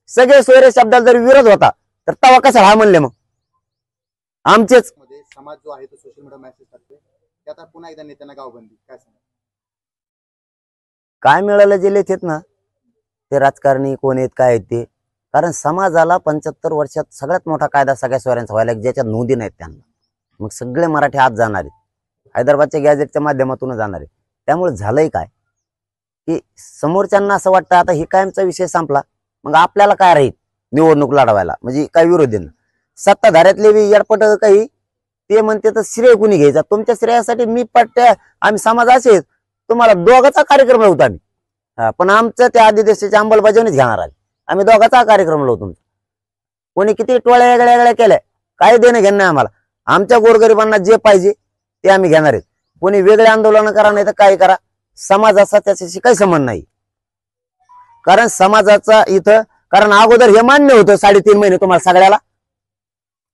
सगळे सोयरे शब्दाला जर विरोध होता तर तवा कशाला हा म्हणले मग आमचेच समाज जो आहे तो सोशल मीडिया मेसेज करतोय ते आता पुन्हा एकदा नेत्यांना गावबंदी काय सांगा काय मिळालं जे लिहित ना ते राजकारणी कोण आहेत काय आहेत ते कारण समाजाला 75 वर्षात सगळ्यात मोठा कायदा सगळ्या सोयऱ्यांचा व्हायला ज्याच्या नोंदी नाहीत त्यांना मग सगळे मराठी आत जाणार आहेत हैदराबादच्या गॅजेटच्या माध्यमातून जाणार आहे त्यामुळे झालंय काय की समोरच्यांना असं वाटतं आता ही कायमचा विषय संपला मग आपल्याला काय राहील निवडणूक लढवायला म्हणजे काय विरोधींना सत्ताधाऱ्यातले येडपट काही ते म्हणते तर श्रेय कुणी घ्यायचा तुमच्या श्रेयासाठी मी पट्ट्या आम्ही समाज असेच तुम्हाला दोघाचा कार्यक्रम लावतो आम्ही पण आमचं त्या आदिदेशाची अंमलबजावणीच घेणार आहे आम्ही दोघाचा कार्यक्रम लावतो तुमचा कोणी किती टोळ्या वेगळ्या केल्या काय देणं घेणं नाही आम्हाला आमच्या गोरगरिबांना जे पाहिजे ते आम्ही घेणार आहेत कोणी वेगळे आंदोलन करा नाही तर काय करा समाजाचा त्याच्याशी काही संबंध नाही कारण समाजाचा इथं कारण अगोदर हे मान्य होतं 3.5 महिने तुम्हाला सगळ्याला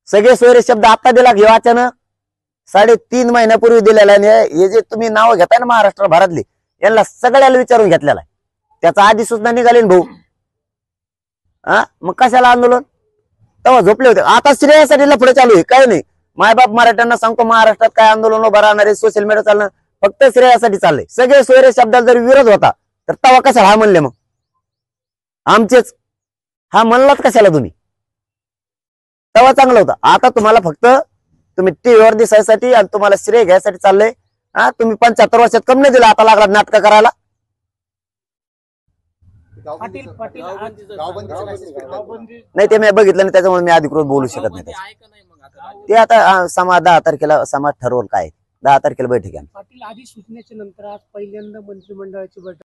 सगळे सोयरे शब्द आता दिला घेऊ अचानक 3.5 महिन्यापूर्वी दिलेला हे जे तुम्ही नाव घेताय ना महाराष्ट्र भरातली यांना सगळ्याला विचारून घेतलेला आहे त्याचा आधी सूचना निघाली ना भाऊ मग कशाला आंदोलन तेव्हा झोपले होते आता श्रेयासाठी लफडे चालू आहे काय नाही मायबाप मराठ्यांना सांगतो महाराष्ट्रात काय आंदोलन उभं राहणार आहे सोशल मीडिया चालणार फक्त श्रेयासाठी चाललंय सगळे सोयरे शब्दाला जर विरोध होता तर तेव्हा कशाला हा म्हणले मग आमचेच हा म्हणलात कशाला तुम्ही तेव्हा चांगलं होतं आता तुम्हाला फक्त तुम्ही टीव्हीवर दिसायसाठी आणि तुम्हाला श्रेय घ्यायसाठी चाललंय तुम्ही 75 वर्षात कमी नाही दिला आता लागला नाटक करायला नाही ते मी बघितलं नाही त्याच्यामुळे मी अधिकृत बोलू शकत नाही ते आता समाज 10 तारखेला समाज ठरवून काय 10 तारखेला बैठक आहे पाटील आधी सूचनेच्या नंतर आज पहिल्यांदा मंत्रिमंडळाची बैठक